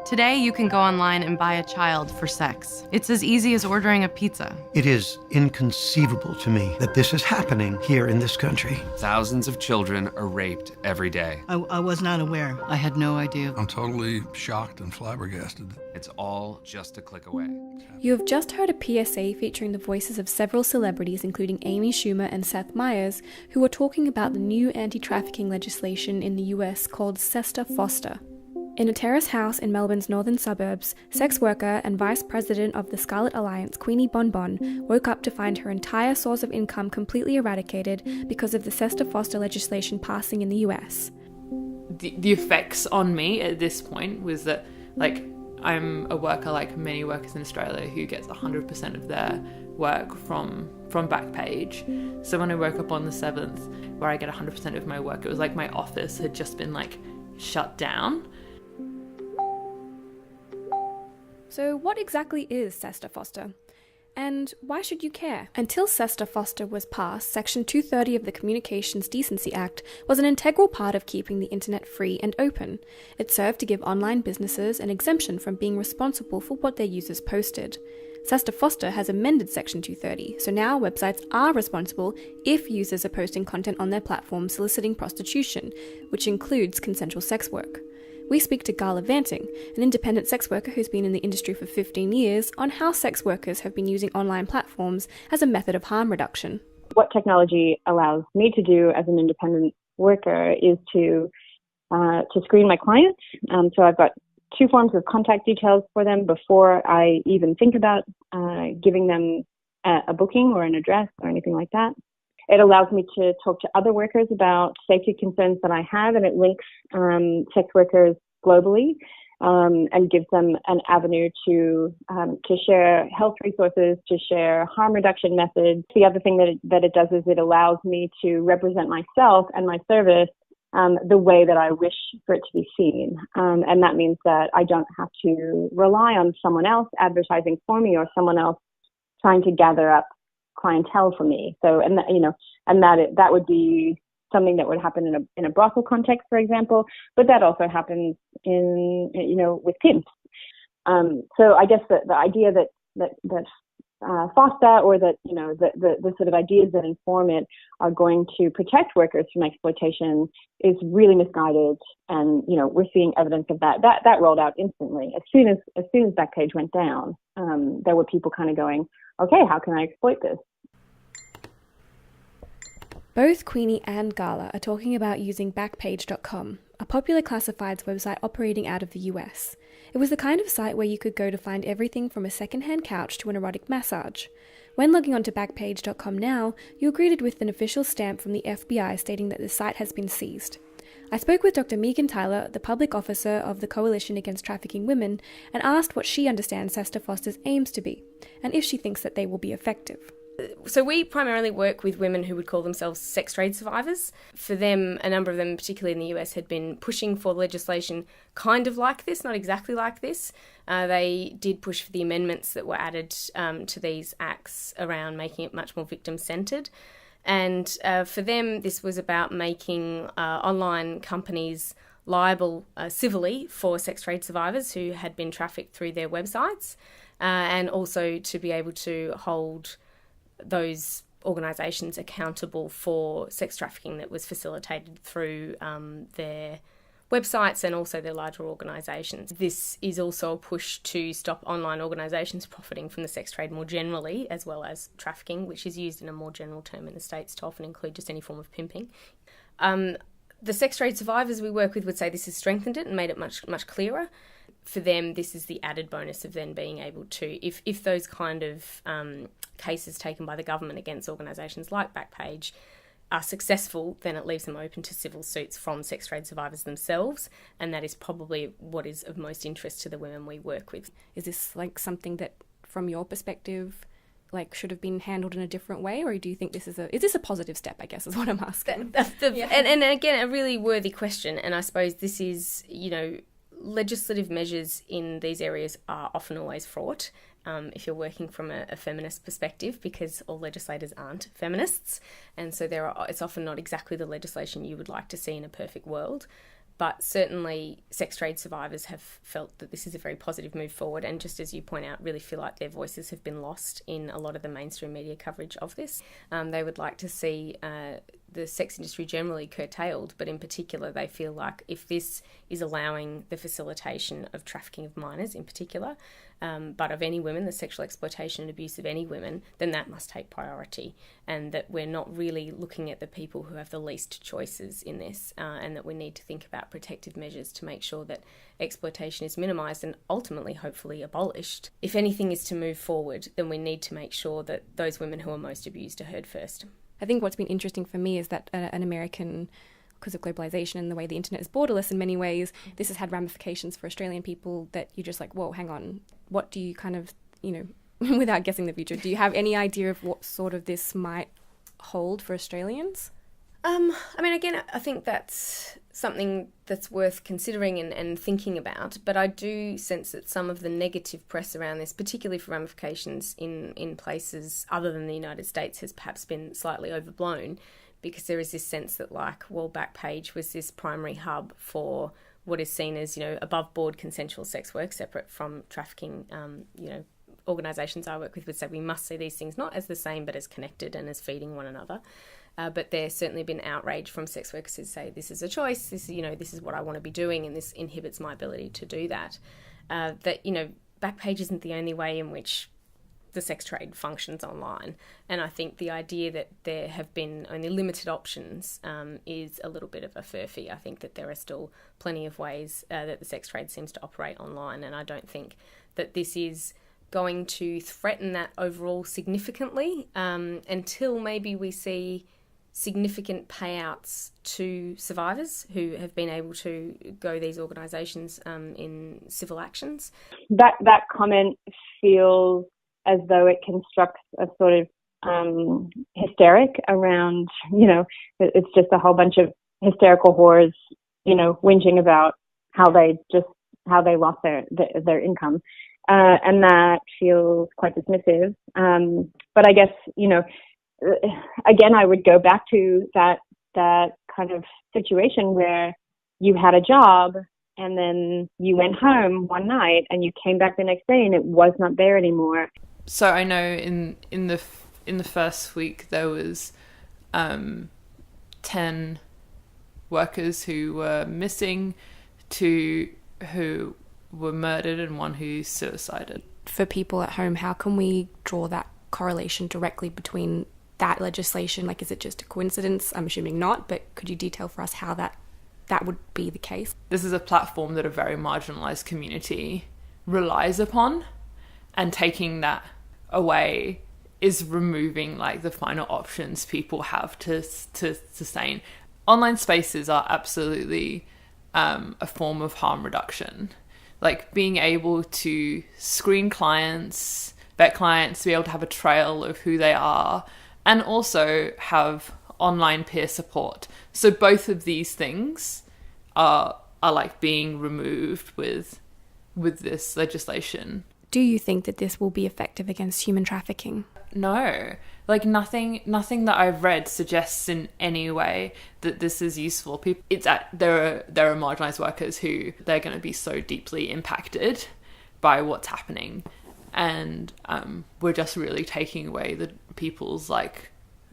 Today, you can go online and buy a child for sex. It's as easy as ordering a pizza. It is inconceivable to me that this is happening here in this country. Thousands of children are raped every day. I was not aware. I had no idea. I'm totally shocked and flabbergasted. It's all just a click away. You have just heard a PSA featuring the voices of several celebrities, including Amy Schumer and Seth Meyers, who are talking about the new anti-trafficking legislation in the US called SESTA FOSTA. In a terrace house in Melbourne's northern suburbs, sex worker and vice president of the Scarlet Alliance, Queenie BonBon, woke up to find her entire source of income completely eradicated because of the SESTA FOSTA legislation passing in the US. The effects on me at this point was that, I'm a worker like many workers in Australia who gets 100% of their work from Backpage. So when I woke up on the 7th, where I get 100% of my work, it was like my office had just been shut down. So what exactly is SESTA FOSTA? And why should you care? Until SESTA FOSTA was passed, Section 230 of the Communications Decency Act was an integral part of keeping the internet free and open. It served to give online businesses an exemption from being responsible for what their users posted. SESTA FOSTA has amended Section 230, so now websites are responsible if users are posting content on their platform soliciting prostitution, which includes consensual sex work. We speak to Gala Vanting, an independent sex worker who's been in the industry for 15 years, on how sex workers have been using online platforms as a method of harm reduction. What technology allows me to do as an independent worker is to screen my clients. So I've got 2 forms of contact details for them before I even think about giving them a booking or an address or anything like that. It allows me to talk to other workers about safety concerns that I have, and it links sex workers globally and gives them an avenue to share health resources, to share harm reduction methods. The other thing that it does is it allows me to represent myself and my service the way that I wish for it to be seen. And that means that I don't have to rely on someone else advertising for me or someone else trying to gather up clientele for me. So, that would be something that would happen in a brothel context, for example, but that also happens with pimps. So I guess the idea that FOSTA or that, the sort of ideas that inform it are going to protect workers from exploitation is really misguided. And, we're seeing evidence of that. That rolled out instantly. As soon as Backpage went down, there were people kind of going, okay, how can I exploit this? Both Queenie and Gala are talking about using Backpage.com, a popular classifieds website operating out of the US. It was the kind of site where you could go to find everything from a second-hand couch to an erotic massage. When logging onto Backpage.com now, you're greeted with an official stamp from the FBI stating that the site has been seized. I spoke with Dr. Meagan Tyler, the public officer of the Coalition Against Trafficking Women, and asked what she understands SESTA FOSTA's aims to be, and if she thinks that they will be effective. So we primarily work with women who would call themselves sex trade survivors. For them, a number of them, particularly in the US, had been pushing for legislation kind of like this, not exactly like this. They did push for the amendments that were added to these acts around making it much more victim-centred. And for them, this was about making online companies liable civilly for sex trade survivors who had been trafficked through their websites, and also to be able to hold those organisations accountable for sex trafficking that was facilitated through their websites and also their larger organisations. This is also a push to stop online organisations profiting from the sex trade more generally, as well as trafficking, which is used in a more general term in the States to often include just any form of pimping. The sex trade survivors we work with would say this has strengthened it and made it much, much clearer. For them, this is the added bonus of then being able to, if those kind of cases taken by the government against organisations like Backpage are successful, then it leaves them open to civil suits from sex trade survivors themselves, and that is probably what is of most interest to the women we work with. Is this something that, from your perspective, should have been handled in a different way, or do you think this is a positive step, I guess, is what I'm asking? Yeah. And again, a really worthy question, and I suppose this is, legislative measures in these areas are often always fraught if you're working from a feminist perspective, because all legislators aren't feminists, and so it's often not exactly the legislation you would like to see in a perfect world. But certainly sex trade survivors have felt that this is a very positive move forward, and just as you point out, really feel like their voices have been lost in a lot of the mainstream media coverage of this. They would like to see the sex industry generally curtailed, but in particular they feel like if this is allowing the facilitation of trafficking of minors in particular, but of any women, the sexual exploitation and abuse of any women, then that must take priority, and that we're not really looking at the people who have the least choices in this, and that we need to think about protective measures to make sure that exploitation is minimised and ultimately hopefully abolished. If anything is to move forward, then we need to make sure that those women who are most abused are heard first. I think what's been interesting for me is that an American, because of globalization and the way the internet is borderless in many ways, this has had ramifications for Australian people that you're just like, whoa, hang on, what do you kind of, without guessing the future, do you have any idea of what sort of this might hold for Australians? Again, I think that's something that's worth considering and thinking about, but I do sense that some of the negative press around this, particularly for ramifications in places other than the United States, has perhaps been slightly overblown, because there is this sense that, Backpage was this primary hub for what is seen as, above board consensual sex work, separate from trafficking. Organisations I work with would say we must see these things not as the same, but as connected and as feeding one another. But there's certainly been outrage from sex workers who say this is a choice, this is what I want to be doing, and this inhibits my ability to do that. Backpage isn't the only way in which the sex trade functions online. And I think the idea that there have been only limited options is a little bit of a furphy. I think that there are still plenty of ways that the sex trade seems to operate online, and I don't think that this is going to threaten that overall significantly until maybe we see significant payouts to survivors who have been able to go these organisations in civil actions. That comment feels as though it constructs a sort of hysteric around, it's just a whole bunch of hysterical whores, whinging about how they lost their income. And that feels quite dismissive. But I guess, again, I would go back to that kind of situation where you had a job and then you went home one night and you came back the next day and it was not there anymore. So I know in the first week there was 10 workers who were missing, 2 who were murdered, and 1 who suicided. For people at home, how can we draw that correlation directly between that legislation? Is it just a coincidence? I'm assuming not, but could you detail for us how that would be the case? This is a platform that a very marginalised community relies upon, and taking that away is removing the final options people have to sustain. Online spaces are absolutely a form of harm reduction. Being able to screen clients, vet clients, to be able to have a trail of who they are, and also have online peer support. So both of these things are being removed with this legislation. Do you think that this will be effective against human trafficking? No. Nothing that I've read suggests in any way that this is useful. There are marginalised workers who they're going to be so deeply impacted by what's happening, and we're just really taking away the people's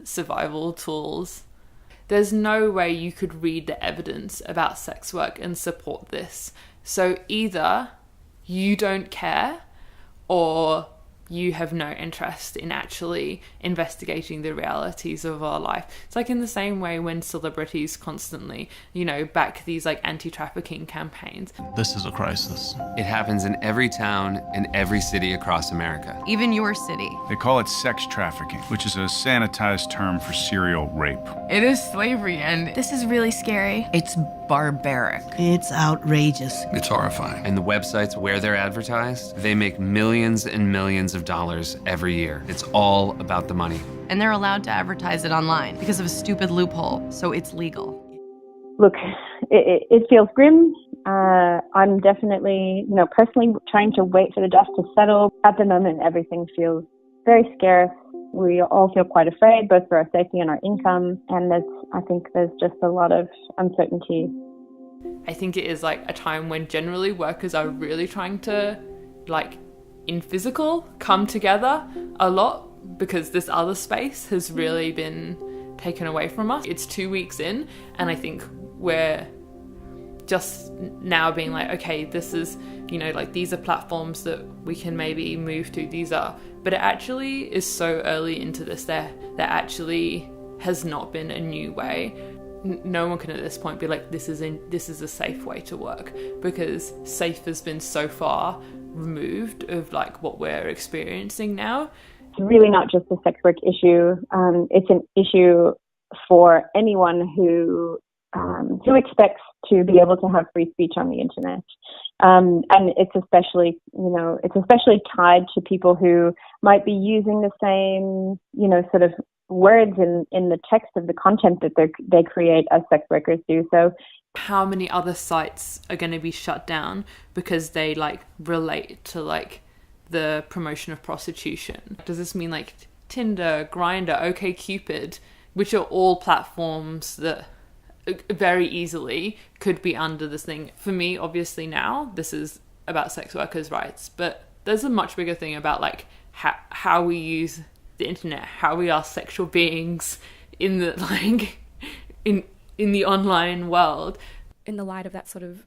survival tools. There's no way you could read the evidence about sex work and support this. So either you don't care, or you have no interest in actually investigating the realities of our life. It's in the same way when celebrities constantly, back these anti-trafficking campaigns. This is a crisis. It happens in every town and every city across America. Even your city. They call it sex trafficking, which is a sanitized term for serial rape. It is slavery, and this is really scary. It's barbaric. It's outrageous. It's horrifying. And the websites where they're advertised, they make millions and millions of dollars every year. It's all about the money. And they're allowed to advertise it online because of a stupid loophole, so it's legal. Look, it feels grim. I'm definitely, personally trying to wait for the dust to settle. At the moment, everything feels very scarce. We all feel quite afraid, both for our safety and our income. And I think there's just a lot of uncertainty. I think it is like a time when generally workers are really trying to, like, in physical, come together a lot, because this other space has really been taken away from us. It's 2 weeks in, and I think we're just now being like, okay, this is, you know, like, these are platforms that we can maybe move to, but it actually is so early into this, there actually has not been a new way. No one can at this point be like, this is a safe way to work, because safe has been so far removed of like what we're experiencing now. It's really not just a sex work issue. It's an issue for anyone who expects to be able to have free speech on the internet. And it's especially tied to people who might be using the same, you know, sort of words in the text of the content that they create as sex workers do. So how many other sites are going to be shut down because they like relate to like the promotion of prostitution? Does this mean like Tinder, Grindr, OkCupid, which are all platforms that very easily could be under this thing? For me, obviously now this is about sex workers' rights, but there's a much bigger thing about like how we use the internet, how we are sexual beings in the like in the online world. In the light of that sort of,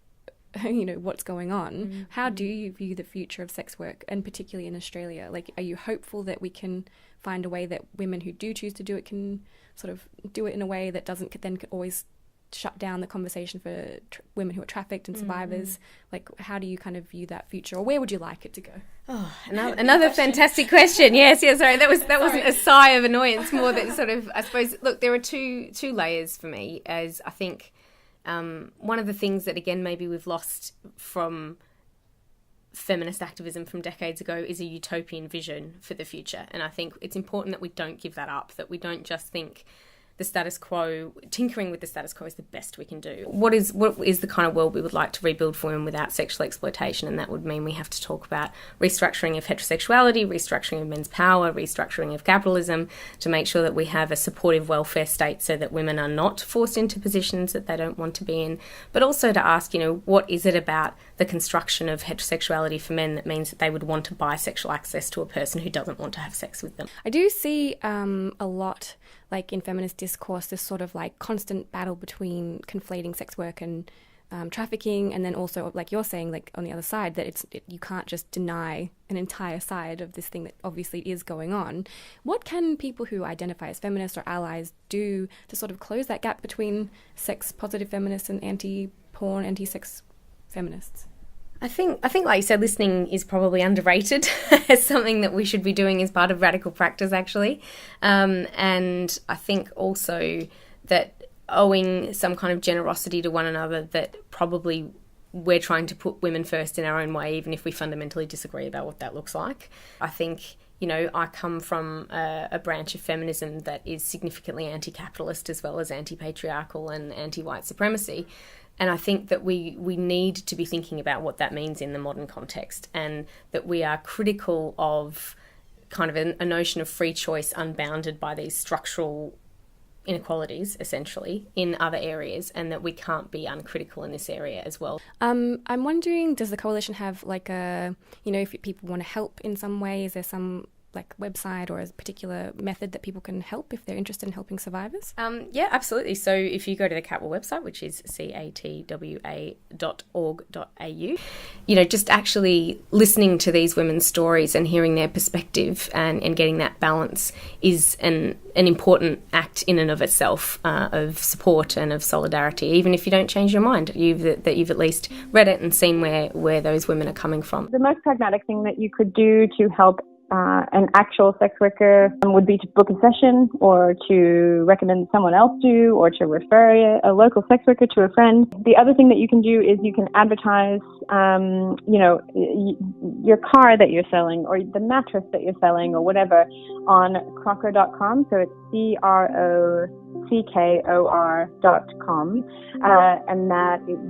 you know, what's going on, how do you view the future of sex work, and particularly in Australia? Like, are you hopeful that we can find a way that women who do choose to do it can sort of do it in a way that doesn't then always shut down the conversation for women who are trafficked and survivors? Like, how do you kind of view that future, or where would you like it to go? Oh, another fantastic question. Yes, sorry, that wasn't a sigh of annoyance, more that sort of, I suppose, look, there are two layers for me, as I think one of the things that, again, maybe we've lost from feminist activism from decades ago is a utopian vision for the future. And I think it's important that we don't give that up, that we don't just think the status quo, tinkering with the status quo is the best we can do. What is the kind of world we would like to rebuild for women without sexual exploitation? And that would mean we have to talk about restructuring of heterosexuality, restructuring of men's power, restructuring of capitalism, to make sure that we have a supportive welfare state so that women are not forced into positions that they don't want to be in. But also to ask, you know, what is it about the construction of heterosexuality for men that means that they would want to buy sexual access to a person who doesn't want to have sex with them? I do see a lot, like in feminist discourse, this sort of like constant battle between conflating sex work and trafficking, and then also, like you're saying, like on the other side, that you can't just deny an entire side of this thing that obviously is going on. What can people who identify as feminists or allies do to sort of close that gap between sex-positive feminists and anti-porn, anti-sex feminists? I think, like you said, listening is probably underrated as something that we should be doing as part of radical practice, actually. And I think also that owing some kind of generosity to one another, that probably we're trying to put women first in our own way, even if we fundamentally disagree about what that looks like. I think, you know, I come from a branch of feminism that is significantly anti-capitalist as well as anti-patriarchal and anti-white supremacy. And I think that we need to be thinking about what that means in the modern context, and that we are critical of kind of a notion of free choice unbounded by these structural inequalities, essentially, in other areas, and that we can't be uncritical in this area as well. I'm wondering, does the coalition have like a, you know, if people want to help in some way, is there some like website or a particular method that people can help if they're interested in helping survivors? Yeah, absolutely. So if you go to the Catwa website, which is catwa.org.au, you know, just actually listening to these women's stories and hearing their perspective and getting that balance is an important act in and of itself, of support and of solidarity, even if you don't change your mind, that you've at least read it and seen where those women are coming from. The most pragmatic thing that you could do to help an actual sex worker would be to book a session, or to recommend someone else do, or to refer a local sex worker to a friend. The other thing that you can do is you can advertise, you know, your car that you're selling, or the mattress that you're selling, or whatever, on crocker.com. So it's CROCKOR.com, and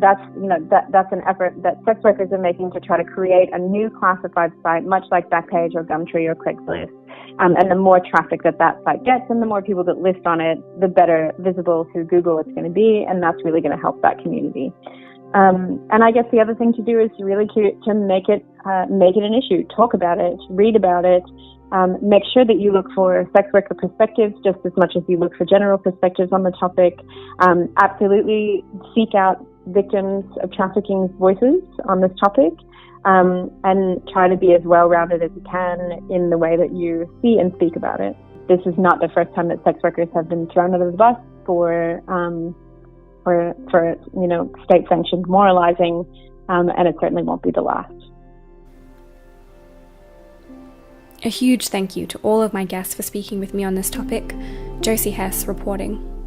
that's an effort that sex workers are making to try to create a new classified site, much like Backpage or Gumtree or Craigslist. And the more traffic that site gets, and the more people that list on it, the better visible to Google it's going to be, and that's really going to help that community. And I guess the other thing to do is really to make it an issue. Talk about it, read about it. Make sure that you look for sex worker perspectives just as much as you look for general perspectives on the topic. Absolutely seek out victims of trafficking's voices on this topic, and try to be as well-rounded as you can in the way that you see and speak about it. This is not the first time that sex workers have been thrown under the bus for state-sanctioned moralizing, and it certainly won't be the last. A huge thank you to all of my guests for speaking with me on this topic. Josie Hess reporting.